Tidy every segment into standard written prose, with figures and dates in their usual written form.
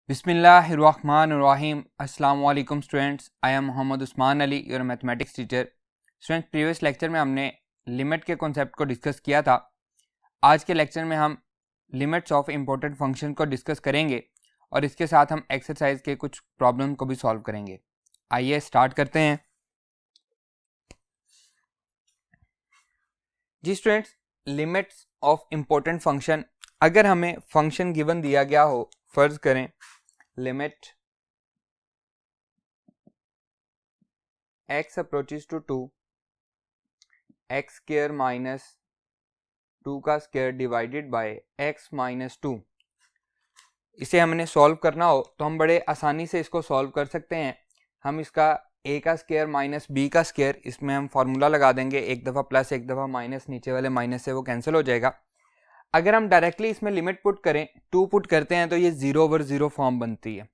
बिस्मिल्लाहिर्रहमानिर्रहीम। अस्सलाम वालेकुम students, I am Mohammad Usman Ali, your mathematics teacher. Students, previous lecture में हमने लिमिट के कॉन्सेप्ट को डिस्कस किया था। आज के लेक्चर में हम लिमिट्स ऑफ इम्पोर्टेंट फंक्शन को डिस्कस करेंगे और इसके साथ हम एक्सरसाइज के कुछ प्रॉब्लम को भी सॉल्व करेंगे। आइए स्टार्ट करते हैं। जी students, limits of important function, अगर हमें फंक्शन गिवन दिया गया हो, फर्ज करें limit x approaches to 2 x square minus 2 का square divided by x minus 2, इसे हमने सॉल्व करना हो तो हम बड़े आसानी से इसको सॉल्व कर सकते हैं। हम इसका a का स्क्वायर माइनस b का स्क्वायर, इसमें हम फार्मूला लगा देंगे, एक दफ़ा प्लस एक दफ़ा माइनस, नीचे वाले माइनस से वो कैंसिल हो जाएगा। अगर हम डायरेक्टली इसमें लिमिट पुट करें, 2 पुट करते हैं तो ये 0/0 फॉर्म बनती है।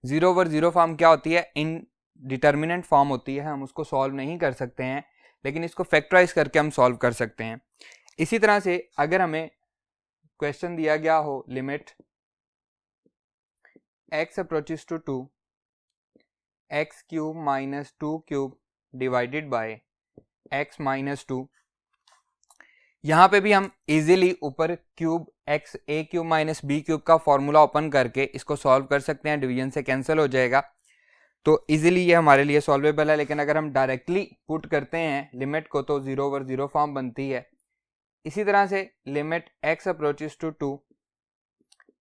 0/0 फॉर्म क्या होती है? इन डिटर्मिनेंट फॉर्म होती है। हम उसको सॉल्व नहीं कर सकते हैं, लेकिन इसको फैक्टराइज करके हम सॉल्व कर सकते हैं। इसी तरह से अगर हमें क्वेश्चन दिया गया हो limit x approaches to 2 x cube minus 2 cube divided by x minus 2, यहाँ पे भी हम इजीली ऊपर cube x a cube minus b cube का फॉर्मूला ओपन करके इसको सॉल्व कर सकते हैं। डिवीजन से कैंसिल हो जाएगा, तो इजीली ये हमारे लिए सॉल्वेबल है। लेकिन अगर हम डायरेक्टली पुट करते हैं लिमिट को तो 0/0 फॉर्म बनती है। इसी तरह से limit x approaches to 2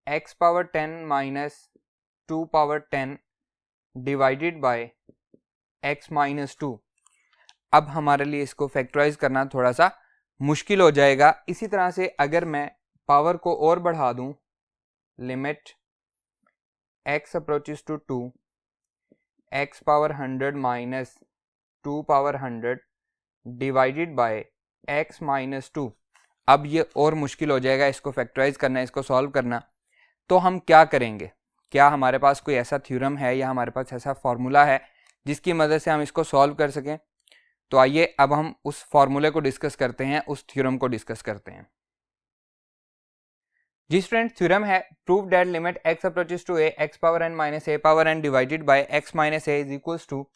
x power 10 minus 2 power 10 divided by x minus 2, अब हमारे लिए इसको फैक्टराइज करना थोड़ा सा मुश्किल हो जाएगा। इसी तरह से अगर मैं पावर को और बढ़ा दूं, limit x approaches to 2 x power 100 minus 2 power 100 divided by x minus 2, अब ये और मुश्किल हो जाएगा इसको फैक्टराइज करना, इसको सॉल्व करना। तो हम क्या करेंगे? क्या हमारे पास कोई ऐसा थ्योरम है या हमारे पास ऐसा फॉर्मूला है जिसकी मदद से हम इसको सॉल्व कर सकें? तो आइए अब हम उस फॉर्मूले को डिस्कस करते हैं, उस थ्योरम को डिस्कस करते हैं। जी स्टूडेंट, थ्योरम है prove that limit x approaches to a x power n minus a power n divided by x minus a is equals to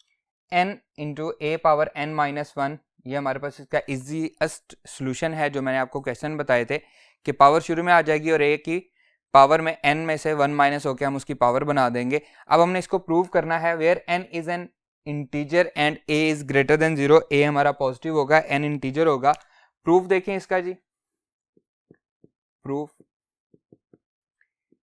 n into a power n minus 1। ये हमारे पास इसका easiest solution है, जो मैंने आपको question बताए थे कि पावर शुरू में आ जाएगी और a की पावर में n में से 1 माइनस होकर हम उसकी पावर बना देंगे। अब हमने इसको प्रूव करना है where n is an integer and a is greater than 0। a हमारा पॉजिटिव होगा, n इंटीजर होगा। प्रूफ देखें इसका जी, प्रूफ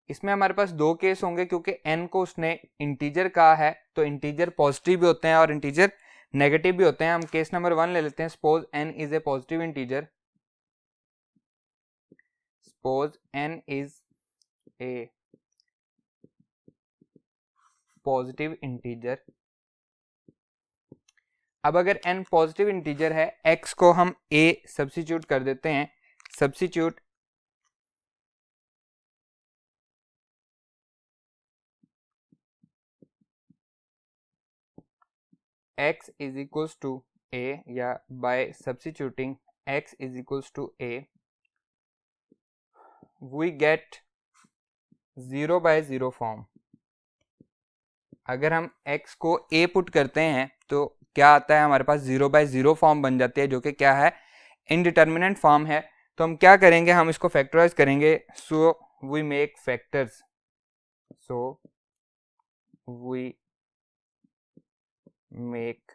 इसमें हमारे पास दो केस होंगे, क्योंकि n को उसने इंटीजर कहा है, तो इंटीजर पॉजिटिव भी होते हैं और इंटीजर नेगेटिव भी होते हैं। हम केस नंबर 1 ले लेते हैं। Suppose n is a positive integer, suppose n is a positive integer. अब अगर n पॉजिटिव इंटीजर है, x को हम a सब्स्टिट्यूट कर देते हैं। Substitute x is equals to a, या by substituting x is equals to a we get 0/0 form. अगर हम x को a पुट करते हैं तो क्या आता है? हमारे पास 0/0 फॉर्म बन जाती है, जो कि क्या है? इनडिटर्मिनेंट फॉर्म है। तो हम क्या करेंगे? हम इसको फैक्टराइज करेंगे। So we make factors, so we make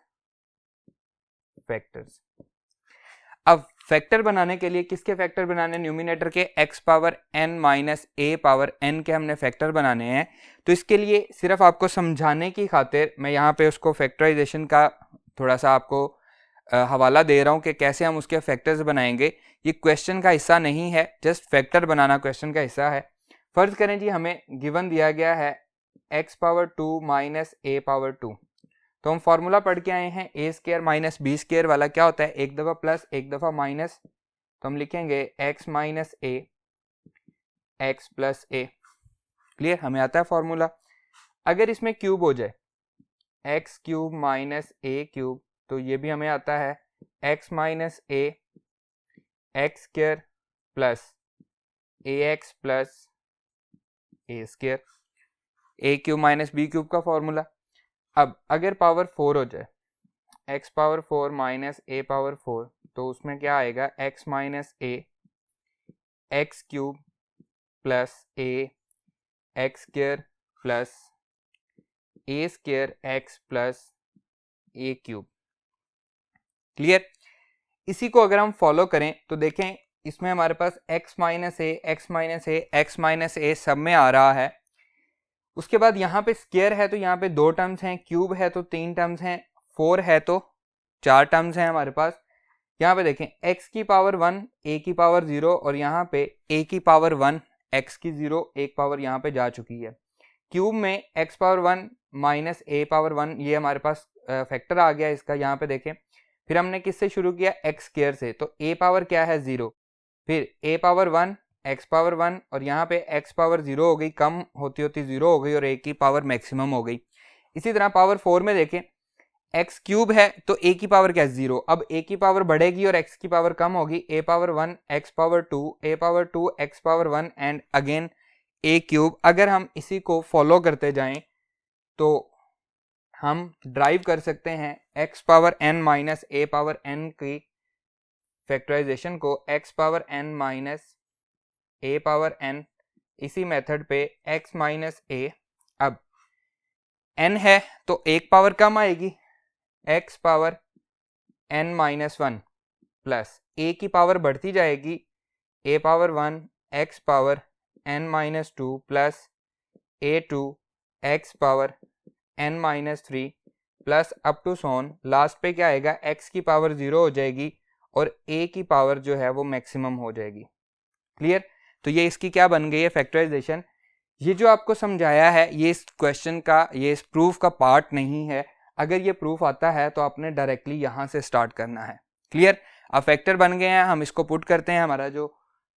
factors. अब फैक्टर बनाने के लिए किसके फैक्टर बनाने? न्यूमिनेटर के x power n minus a power n के हमने फैक्टर बनाने हैं। तो इसके लिए सिर्फ आपको समझाने की खातिर मैं यहाँ पे उसको फैक्टराइजेशन का थोड़ा सा आपको हवाला दे रहा हूँ कि कैसे हम उसके फैक्टर्स बनाएंगे। ये क्वेश्चन का हिस्सा नहीं है, जस्ट फैक्टर बनाना क्वेश्चन का हिस्सा है। फर्ज करें जी हमें गिवन दिया गया है x power 2 minus a power 2। तो हम फॉर्मूला पढ़ के आए हैं, ए स्क्वायर माइनस बी स्क्वायर वाला क्या होता है? एक दफ़ा प्लस एक दफ़ा माइनस। तो हम लिखेंगे x माइनस ए एक्स प्लस ए। क्लियर? हमें आता है फॉर्मूला। अगर इसमें क्यूब हो जाए x क्यूब माइनस ए क्यूब, तो ये भी हमें आता है x माइनस ए एक्स स्क्वायर प्लस ए एक्स प्लस ए स्क्वायर। ए क्यूब माइनस बी क्यूब का फॉर्मूला। अब अगर पावर 4 हो जाए, x पावर 4 माइनस ए पावर 4, तो उसमें क्या आएगा, x माइनस ए एक्स क्यूब प्लस ए एक्स स्क्वायर प्लस ए स्क्वायर एक्स प्लस ए क्यूब। क्लियर। इसी को अगर हम फॉलो करें तो देखें इसमें हमारे पास x माइनस ए एक्स माइनस ए एक्स माइनस ए सब में आ रहा है। उसके बाद यहाँ पे स्क्वायर है तो यहाँ पे 2 टर्म्स हैं, क्यूब है तो 3 टर्म्स हैं, 4 है तो 4 टर्म्स हैं हमारे पास। यहाँ पे देखें x की पावर 1 a की पावर 0 और यहाँ पे a की पावर 1 x की 0 एक पावर यहाँ पे जा चुकी है। क्यूब में x power 1 minus a power 1 ये हमारे पास फैक्टर आ गया इसका। यहाँ पे देखें फिर हमने किससे शुरू किया, x स्क्वायर से, तो a पावर क्या है 0, फिर a पावर 1 x पावर 1 और यहाँ पे x पावर 0 हो गई, कम होती होती 0 हो गई और a की पावर मैक्सिमम हो गई। इसी तरह पावर 4 में देखें x क्यूब है तो a की पावर क्या है 0, अब a की पावर बढ़ेगी और x की पावर कम होगी, a power 1 x power 2 a power 2 x power 1 and again a cube. अगर हम इसी को फॉलो करते जाएं तो हम ड्राइव कर सकते हैं x power n minus a power n की फैक्टराइजेशन को x power n minus a power n, इसी मेथड पे x माइनस a। अब n है तो एक पावर कम आएगी, x power n minus 1 plus a की पावर बढ़ती जाएगी, a power 1 x power n minus 2 plus a2 x power n minus 3 plus up to so on. Last पे क्या आएगा, x की पावर 0 हो जाएगी और a की पावर जो है वो मैक्सिमम हो जाएगी। क्लियर। तो ये इसकी क्या बन गई है, फैक्टराइजेशन। ये जो आपको समझाया है ये इस क्वेश्चन का, ये इस प्रूफ का पार्ट नहीं है। अगर ये प्रूफ आता है तो आपने डायरेक्टली यहाँ से स्टार्ट करना है। क्लियर। अब फैक्टर बन गए हैं, हम इसको पुट करते हैं। हमारा जो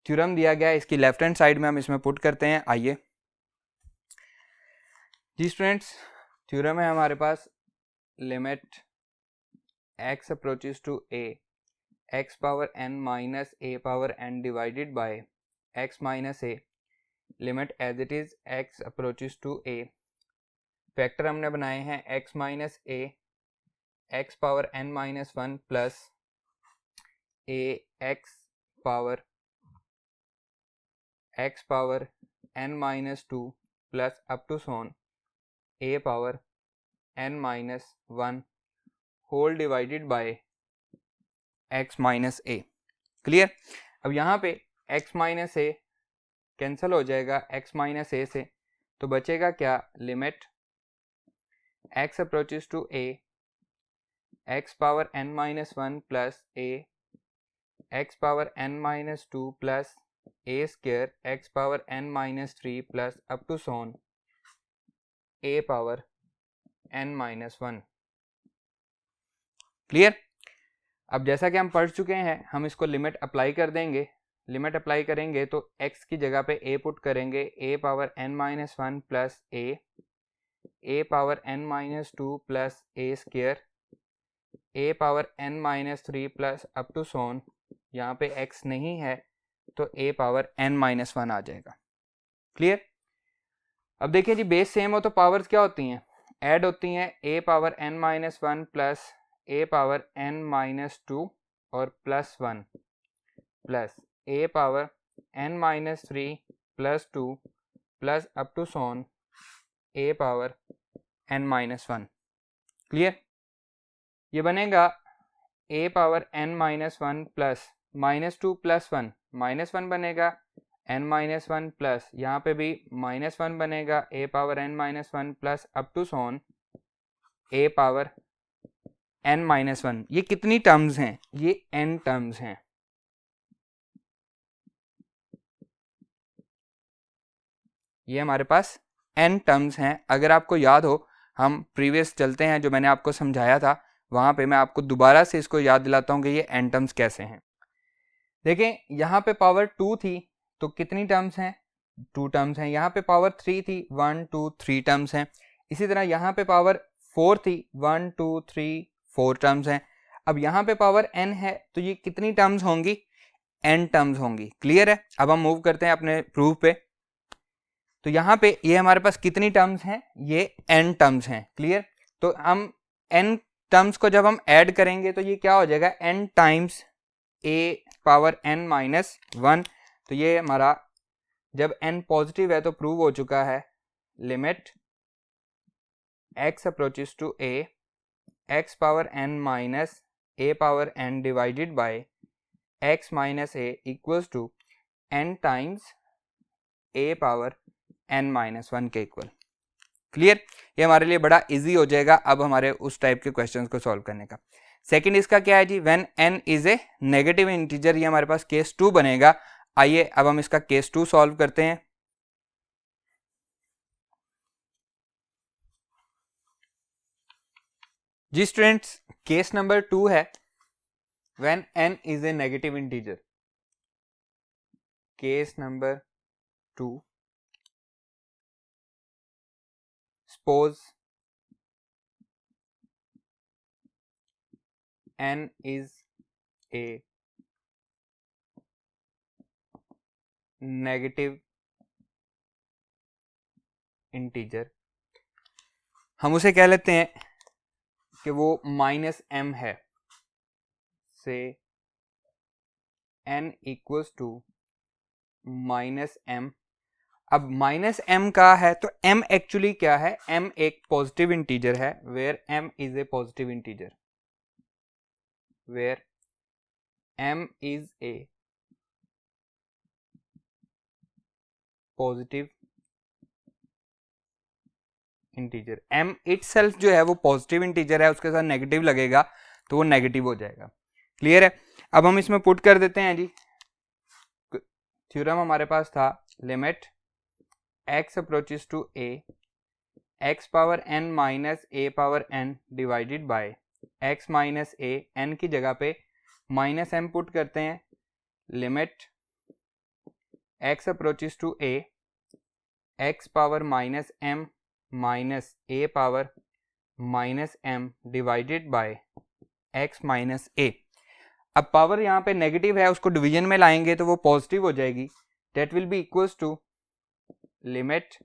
थ्योरम दिया गया है इसकी लेफ्ट हैंड साइड में हम इसमें पुट करते हैं। आइए जी स्टूडेंट्स, थ्योरम है हमारे पास, limit x approaches to a x power n minus a power n divided by x minus a, limit as it is x approaches to a। Factor हमने बनाए हैं x minus a x power n minus 1 plus a x power n minus 2 plus up to so on a power n minus 1 whole divided by x minus a। Clear. अब यहाँ पे x minus a cancel हो जाएगा x minus a से, तो बचेगा क्या, limit x approaches to a x power n minus 1 plus a x power n minus 2 plus a square x power n minus 3 plus up to so on a power n minus 1। Clear. अब जैसा कि हम पढ़ चुके हैं हम इसको limit apply कर देंगे। लिमिट अप्लाई करेंगे तो x की जगह पे a पुट करेंगे, a power n minus 1 plus a power n minus 2 plus a square a power n minus 3 plus up to so on, यहाँ पे x नहीं है तो a पावर n माइनस 1 आ जाएगा। क्लियर। अब देखिए जी, बेस सेम हो तो पावर्स क्या होती हैं, ऐड होती हैं। a power n minus 1 plus a power n minus 2 और plus 1 plus a power n minus 3 plus 2 plus up to so on a power n minus 1। Clear. ये बनेगा a power n minus 1 plus minus 2 plus 1, minus 1 बनेगा n minus 1 plus यहाँ पे भी minus 1 बनेगा a power n minus 1 plus up to so on a power n minus 1। ये कितनी terms हैं, ये n टर्म्स हैं। ये हमारे पास n टर्म्स हैं। अगर आपको याद हो, हम प्रीवियस चलते हैं, जो मैंने आपको समझाया था वहां पे मैं आपको दोबारा से इसको याद दिलाता हूं कि ये n टर्म्स कैसे हैं। देखें यहाँ पे पावर 2 थी तो कितनी टर्म्स हैं, 2 टर्म्स हैं। यहाँ पे पावर 3 थी, 1 2 3 टर्म्स हैं। इसी तरह यहाँ पे पावर 4 थी, 1 2 3 4 टर्म्स हैं। अब यहाँ पे पावर n है तो ये कितनी टर्म्स होंगी, n टर्म्स होंगी। क्लियर है। अब हम मूव करते हैं अपने प्रूफ पे। तो यहाँ पे ये हमारे पास कितनी टर्म्स हैं, ये n टर्म्स हैं, क्लियर। तो हम n टर्म्स को जब हम ऐड करेंगे तो ये क्या हो जाएगा, n times a power n minus 1। तो ये हमारा जब n पॉजिटिव है तो प्रूव हो चुका है, limit x approaches to a x power n minus a power n divided by x minus a equals to n times a power n minus 1 के इक्वल, क्लियर। ये हमारे लिए बड़ा इजी हो जाएगा अब हमारे उस टाइप के क्वेश्चंस को सॉल्व करने का। सेकंड इसका क्या है जी, when n is a negative integer, ये हमारे पास केस 2 बनेगा। आइए अब हम इसका केस 2 सॉल्व करते हैं। जी स्टूडेंट्स, केस नंबर 2 है when n is a negative integer. Case number 2, suppose n is a negative integer, हम उसे कह लेते हैं कि वो -m है, से n इक्वल्स टू -m। अब -m का है तो m एक्चुअली क्या है, m एक पॉजिटिव इंटीजर है, where m is a positive integer, where m is a positive integer. m itself जो है वो पॉजिटिव इंटीजर है, उसके साथ नेगेटिव लगेगा तो वो नेगेटिव हो जाएगा, क्लियर है। अब हम इसमें पुट कर देते हैं जी, थ्योरम हमारे पास था limit x approaches to a x power n minus a power n divided by x minus a, n की जगह पे -m पुट करते हैं, limit x approaches to a x power -m minus a power -m divided by x minus a। अब power यहाँ पे negative है, उसको डिवीजन में लाएंगे तो वो पॉजिटिव हो जाएगी, that will be equals to limit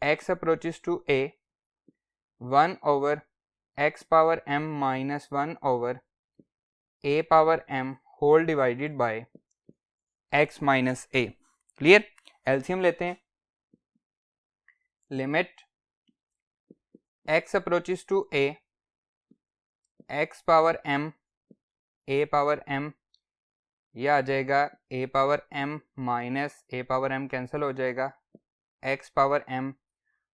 x approaches to a 1 over x power m minus 1 over a power m whole divided by x minus a, clear. LCM लेते हैं, limit x approaches to a x power m a power m, यह आ जाएगा a power m minus a power m cancel हो जाएगा, x power m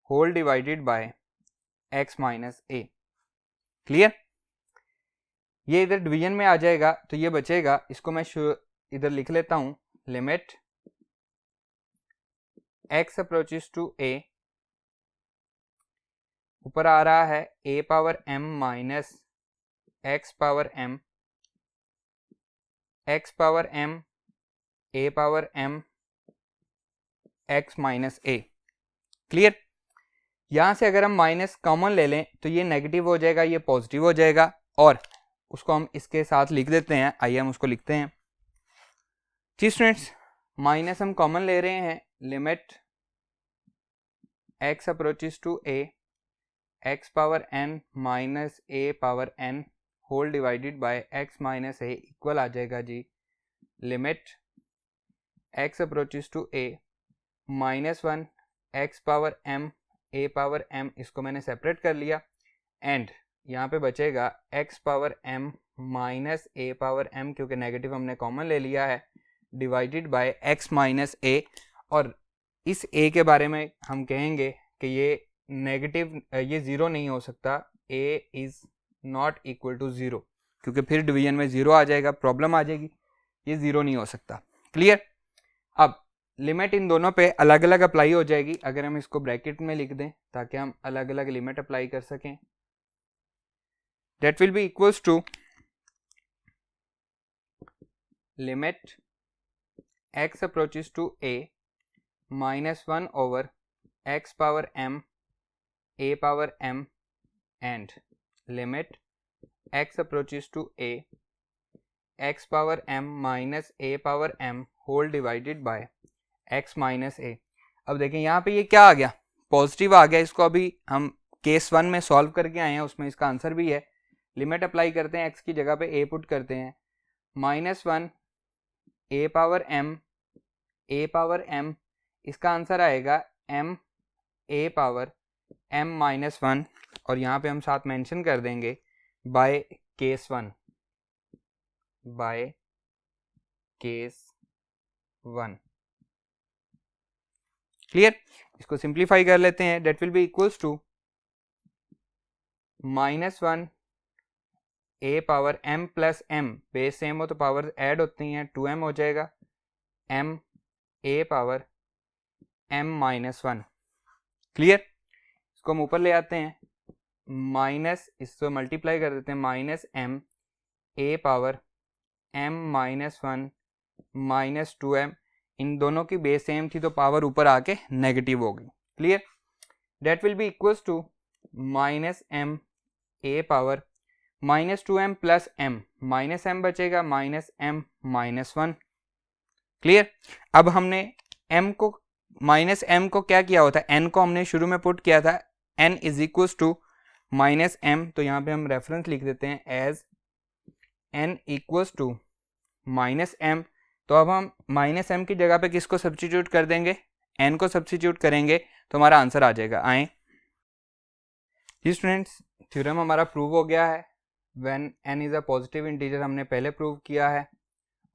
whole divided by x minus a, clear. ये इधर division में आ जाएगा तो ये बचेगा, इसको मैं इधर लिख लेता हूं, limit x approaches to a, ऊपर आ रहा है a power m minus x power m, x power m a power m x minus a, clear. यहां से अगर हम माइनस कॉमन ले लें तो ये नेगेटिव हो जाएगा, ये पॉजिटिव हो जाएगा, और उसको हम इसके साथ लिख देते हैं। आइए हम उसको लिखते हैं जी स्टूडेंट्स, माइनस हम कॉमन ले रहे हैं, limit x approaches to a x power n minus a power n whole divided by x minus a equal आ जाएगा जी, limit x approaches to a -1 x power m a power m, इसको मैंने separate कर लिया, and यहाँ पे बचेगा x power m minus a power m, क्योंकि नेगेटिव हमने कॉमन ले लिया है, divided by x minus a। और इस a के बारे में हम कहेंगे कि ये नेगेटिव, ये ज़ीरो नहीं हो सकता, a is not equal to zero, क्योंकि फिर डिवीजन में ज़ीरो आ जाएगा, प्रॉब्लम आ जाएगी, ये ज़ीरो नहीं हो सकता, क्लियर। अब लिमिट इन दोनों पे अलग अलग अप्लाई हो जाएगी, अगर हम इसको ब्रैकेट में लिख दें ताकि हम अलग अलग लिमिट अप्लाई कर सकें, that will be equals to limit x approaches to a -1 over x power m a power m, and limit x approaches to a x power m minus a power m whole divided by x minus a। अब देखें यहाँ पे ये क्या आ गया, positive आ गया। इसको अभी हम केस 1 में सॉल्व करके आए हैं, उसमें इसका आंसर भी है। लिमिट अप्लाई करते हैं, x की जगह पे a पुट करते हैं, -1 a पावर m, इसका आंसर आएगा m a पावर m-1, और यहाँ पे हम साथ मेंशन कर देंगे बाय केस 1, क्लियर। इसको सिंप्लीफाई कर लेते हैं, that will be equals to -1 a power m plus m, base same हो तो पावर ऐड होती हैं, 2m हो जाएगा, m a power m-1, clear. इसको हम ऊपर ले आते हैं, माइनस इसको मल्टीप्लाई कर देते हैं, -m a power m-1 -2m, इन दोनों की बेस सेम थी तो पावर ऊपर आके नेगेटिव हो गई, clear. That will be equals to -m a power -2m plus m, -m बचेगा, -m-1, क्लियर। अब हमने m को क्या किया होता है, n को हमने शुरू में पुट किया था n is equals to -m, तो यहाँ पे हम रेफरेंस लिख देते हैं as n equals to -m। तो अब हम -m की जगह पे किसको सब्स्टिट्यूट कर देंगे, n को सब्स्टिट्यूट करेंगे तो हमारा आंसर आ जाएगा। आए जी स्टूडेंट्स, थ्योरम हमारा प्रूव हो गया है। When n is a positive integer हमने पहले प्रूव किया है,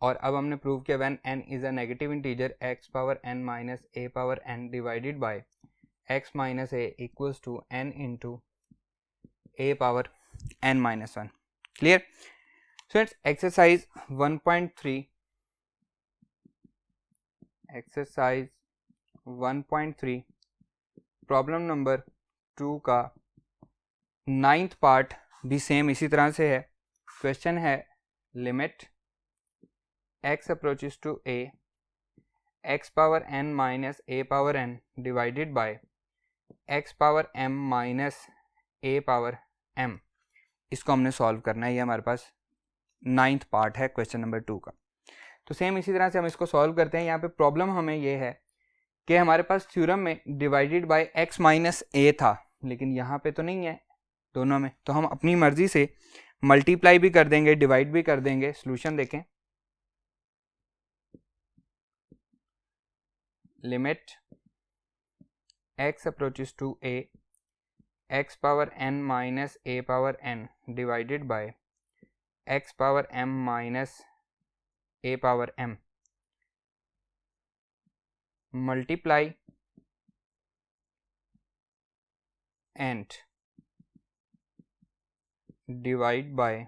और अब हमने प्रूव किया when n is a negative integer x power n minus a power n divided by x minus a equals to n into a power n minus 1, clear. Students, exercise 1.3 problem number 2 का 9th part भी same इसी तरह से है। Question है limit x approaches to a x power n minus a power n divided by x power m minus a power m। इसको हमने solve करना है, ये हमारे पास 9th पार्ट है क्वेश्चन नंबर 2 का। तो सेम इसी तरह से हम इसको सॉल्व करते हैं। यहाँ पे प्रॉब्लम हमें ये है कि हमारे पास थ्योरम में divided by x minus a था, लेकिन यहाँ पे तो नहीं है दोनों में, तो हम अपनी मर्जी से मल्टीप्लाई भी कर देंगे, डिवाइड भी कर देंगे। सॉल्यूशन देखें, limit x approaches to a x power n minus a power n divided by x power m minus a power m multiply and divide by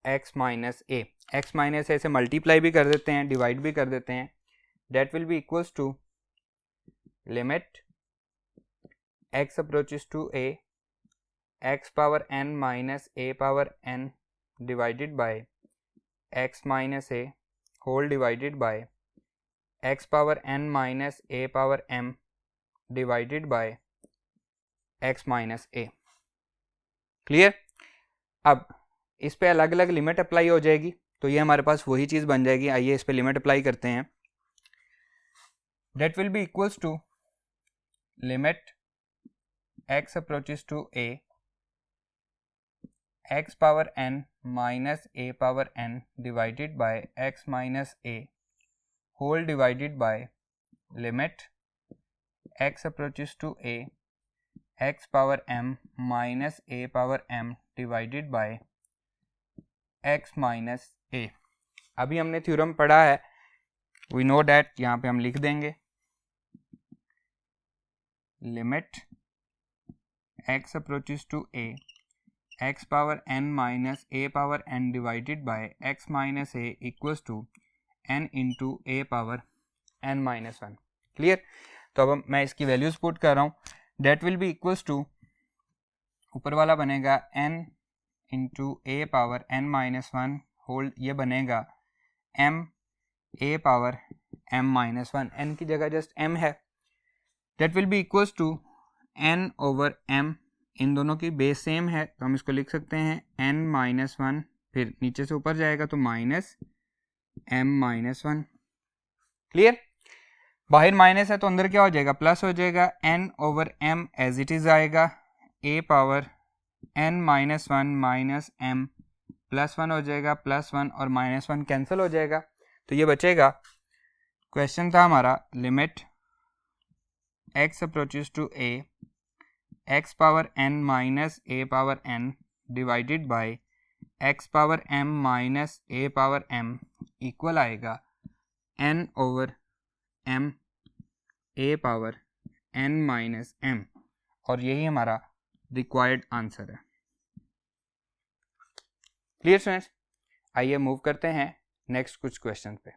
x minus a। x minus a से multiply भी कर देते हैं, divide भी कर देते हैं। That will be equals to limit x approaches to a x power n minus a power n divided by x minus a whole divided by x power n minus a power m divided by x minus a, clear. अब इस पे अलग अलग limit apply हो जाएगी, तो ये हमारे पास वही चीज़ बन जाएगी। आइए इस पे लिमिट अप्लाई करते हैं। That will be equals to limit x approaches to a x power n minus a power n divided by x minus a whole divided by limit x approaches to a x power m minus a power m divided by x minus a। अभी हमने theorem पढ़ा है, we know that, यहाँ पे हम लिख देंगे limit x approaches to a x power n minus a power n divided by x minus a equals to n into a power n minus 1, clear. तो अब मैं इसकी वैल्यूज पुट कर रहा हूँ। That will be equals to, ऊपर वाला बनेगा n into a power n minus 1 whole, ये बनेगा m a power m minus 1, n की जगह जस्ट m है। Date will be equals to n over m, इन दोनों की बेस सेम है तो हम इसको लिख सकते हैं n माइनस 1, फिर नीचे से ऊपर जाएगा तो माइनस m माइनस 1, क्लियर। बाहर माइनस है तो अंदर क्या हो जाएगा, प्लस हो जाएगा, n over m as it is आएगा, a power n minus one minus m plus one हो जाएगा, प्लस वन और माइनस वन कैंसिल हो जाएगा, तो ये बचेगा। क्वेश्चन था हमारा limit x approaches to a x power n minus a power n divided by x power m minus a power m equal आएगा n over m a power n minus m, और यही हमारा required answer है। Clear students, आइए move करते हैं next कुछ question पे।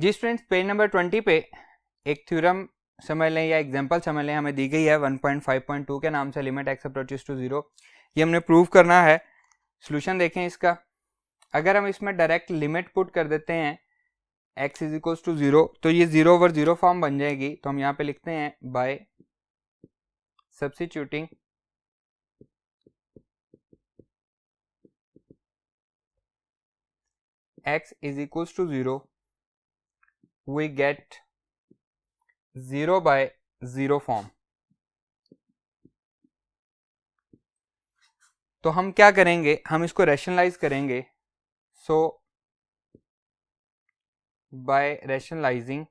जी स्टूडेंट्स, पेज नंबर 20 पे एक थ्योरम समझ लें या एग्जांपल समझ लें, हमें दी गई है 1.5.2 के नाम से, लिमिट x अप्रोचेस टू 0। ये हमने प्रूव करना है। सॉल्यूशन देखें इसका। अगर हम इसमें डायरेक्ट लिमिट पुट कर देते हैं x इज इक्वल्स टू 0, तो ये 0 ओवर 0 फॉर्म बन जाएगी। तो हम यहाँ पे लिखते हैं bye substituting x is equals to 0, we get 0 by 0 form. तो हम क्या करेंगे, हम इसको रैशनलाइज करेंगे। सो बाय रैशनलाइजिंग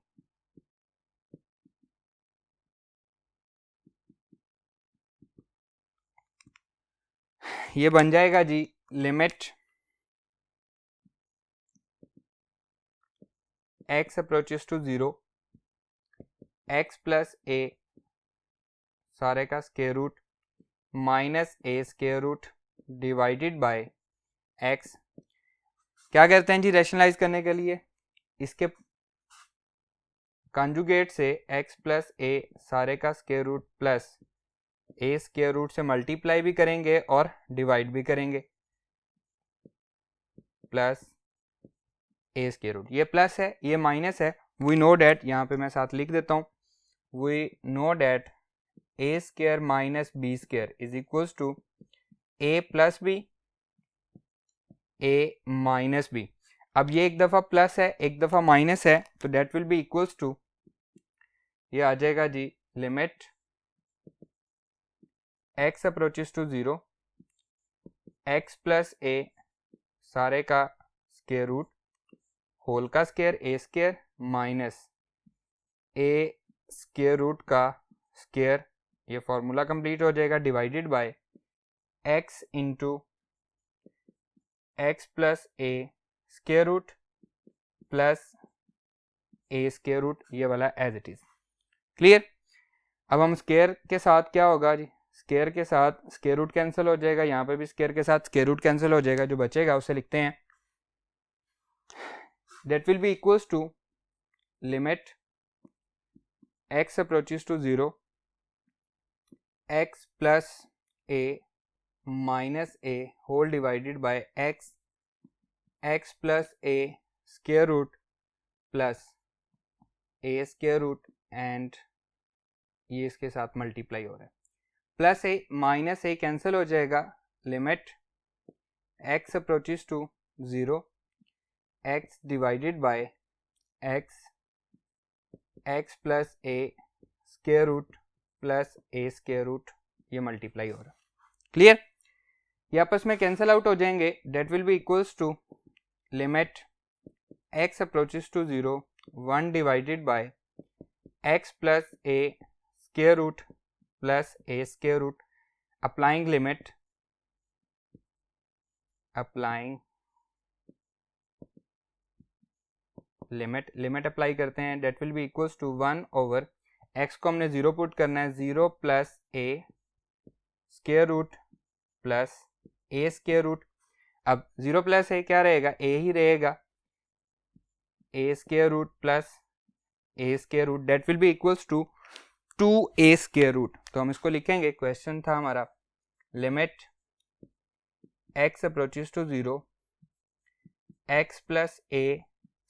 ये बन जाएगा जी limit x approaches to 0 x plus a सारे का square root minus a square root divided by x। क्या करते हैं जी रैशनलाइज करने के लिए, इसके कंजुगेट से x प्लस a सारे का square root plus a square root से मल्टीप्लाई भी करेंगे और डिवाइड भी करेंगे, प्लस a स्क्वायर रूट। ये प्लस है, ये माइनस है। वी नो डैट, यहाँ पे मैं साथ लिख देता हूँ, we know that a square minus b square is equals to a plus b a minus b। अब ये एक दफा प्लस है एक दफा माइनस है, तो that will be equals to, ये आ जाएगा जी limit x approaches to 0 x plus a सारे का स्क्वायर रूट होल का square a square minus a square root का स्क्वायर, ये फॉर्मूला कंप्लीट हो जाएगा, divided by x into x plus a square root plus a square root, ये वाला as it is. Clear. अब हम स्क्वायर के साथ क्या होगा जी, स्क्वायर के साथ स्क्वायर रूट कैंसिल हो जाएगा, यहाँ पे भी स्क्वायर के साथ स्क्वायर रूट कैंसिल हो जाएगा, जो बचेगा उसे लिखते हैं that will be equals to limit x approaches to 0 x plus a minus a whole divided by x x plus a square root plus a square root and ये इसके साथ मल्टीप्लाई हो रहा है, plus a minus a cancel हो जाएगा, limit x approaches to 0 x divided by x x plus a square root plus a square root, ये multiply हो रहा है। क्लियर। ये आपस में कैंसिल आउट हो जाएंगे, that will be equals to limit x approaches to 0 1 divided by x plus a square root plus a square root, applying limit, applying limit apply करते हैं, that will be equals to 1 over x को हमने 0 put करना है, 0 plus a square root plus a square root. अब 0 plus a क्या रहेगा, a ही रहेगा, a square root plus a square root, that will be equals to 2a square root. तो हम इसको लिखेंगे, क्वेश्चन था हमारा limit x approaches to 0 x plus a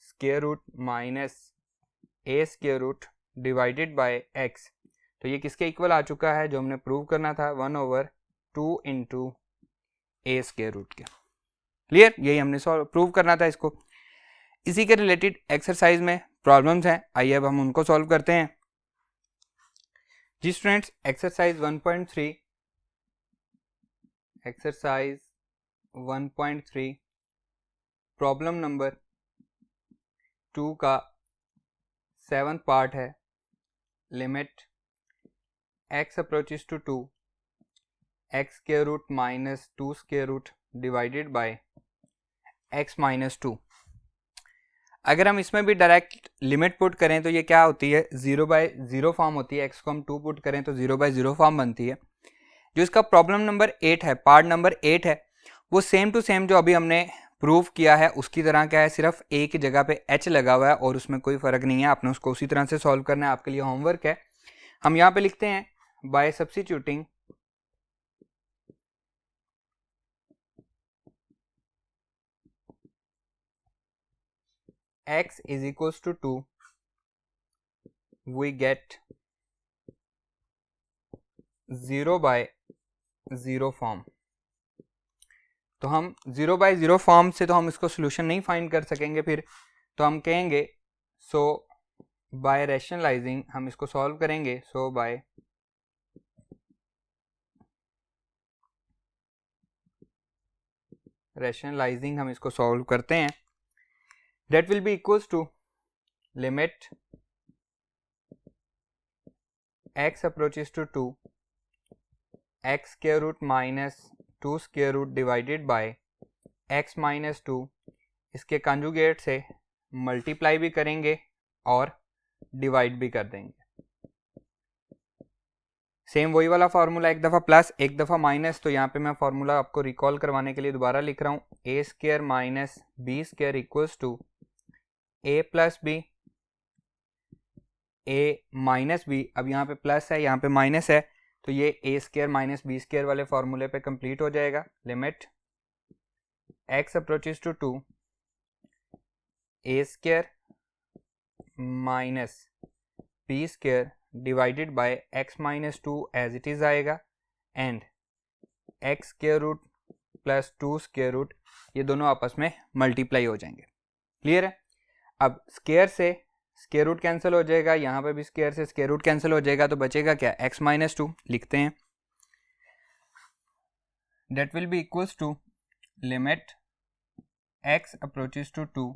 square root minus a square root divided by x। तो ये किसके equal आ चुका है, जो हमने प्रूव करना था, 1 over 2 into a square root के। क्लियर, यही हमने प्रूव करना था इसको। इसी के रिलेटेड एक्सरसाइज में प्रॉब्लम्स हैं, आइए अब हम उनको सॉल्व करते हैं। जी स्टूडेंट्स, एक्सरसाइज 1.3 प्रॉब्लम नंबर 2 का 7th पार्ट है। Limit x approaches to 2 x square root minus 2 square root divided by x minus 2। अगर हम इसमें भी डायरेक्ट लिमिट पुट करें तो ये क्या होती है, 0/0 फॉर्म होती है। x को हम 2 पुट करें तो 0/0 फॉर्म बनती है। जो इसका प्रॉब्लम नंबर 8 है, पार्ट नंबर 8 है, वो सेम टू सेम जो अभी हमने प्रूव किया है उसकी तरह क्या है, सिर्फ a की जगह पे h लगा हुआ है और उसमें कोई फर्क नहीं है। आपने उसको उसी तरह से सॉल्व करना है, आपके लिए होमवर्क है। हम यहाँ पे लिखते हैं bye substituting x is equals to 2, we get 0/0 form. तो हम 0/0 फॉर्म से तो हम इसको सोल्यूशन नहीं फाइंड कर सकेंगे फिर, तो हम कहेंगे सो बाय रैशनलाइजिंग हम इसको सॉल्व करेंगे। सो बाय रैशनलाइजिंग हम इसको सॉल्व करते हैं। That will be equals to limit x approaches to 2 x square root minus 2 square root divided by x minus 2। इसके कंजुगेट से मल्टीप्लाई भी करेंगे और डिवाइड भी कर देंगे। सेम वही वाला फार्मूला, एक दफ़ा प्लस एक दफ़ा माइनस। तो यहाँ पे मैं फार्मूला आपको रिकॉल करवाने के लिए दोबारा लिख रहा हूँ, a square minus b square equals to a plus b, a minus b. अब यहाँ पे प्लस है, यहाँ पे माइनस है, तो ये a square minus B square वाले फार्मूले पे कंप्लीट हो जाएगा। Limit x approaches to 2 a square minus b square divided by x minus 2 as it is आएगा, and x square root plus 2 square root, ये दोनों आपस में मल्टीप्लाई हो जाएंगे। क्लियर है। अब स्क्वायर से स्क्वायर रूट कैंसिल हो जाएगा, यहाँ पे भी स्क्वायर से स्क्वायर रूट कैंसिल हो जाएगा, तो बचेगा क्या, x माइनस 2। लिखते हैं that will be equals to limit x approaches to 2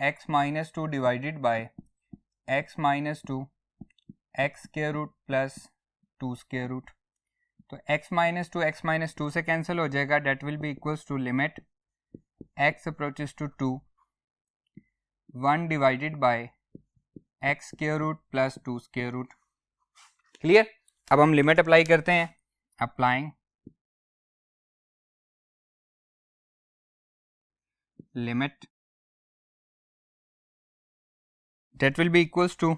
x minus 2 divided by x minus 2 x square root plus 2 square root. तो x माइनस 2 से कैंसिल हो जाएगा। That will be equals to limit x approaches to 2 1 divided by x square root plus 2 square root. Clear. अब हम limit apply करते हैं। Applying limit that will be equals to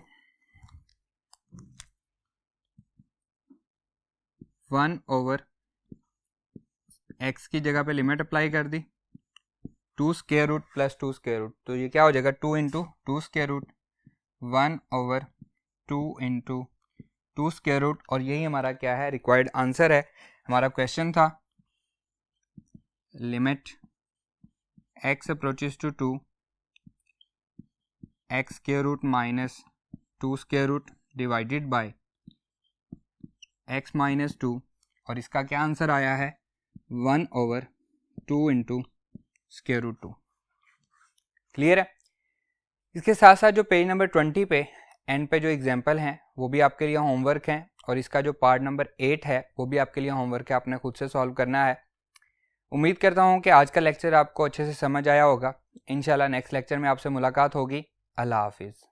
1 over x की जगह पे लिमिट अप्लाई कर दी, 2 square root plus 2 square root, तो ये क्या हो जाएगा 2 into 2 square root, 1 over 2 into 2 square root. और यही हमारा क्या है, रिक्वायर्ड आंसर है। हमारा क्वेश्चन था limit x approaches to 2 x square root minus 2 square root divided by x minus 2, और इसका क्या आंसर आया है 1 over 2 into square root 2। Clear है। इसके साथ साथ जो पेज नंबर 20 पे एंड पे जो एग्जाम्पल हैं वो भी आपके लिए होमवर्क हैं, और इसका जो पार्ट नंबर 8 है वो भी आपके लिए होमवर्क है, आपने खुद से सॉल्व करना है। उम्मीद करता हूँ कि आज का लेक्चर आपको अच्छे से समझ आया होगा। इंशाल्लाह नेक्स्ट लेक्चर में आपसे मुलाकात होगी। अल्लाह हाफिज़।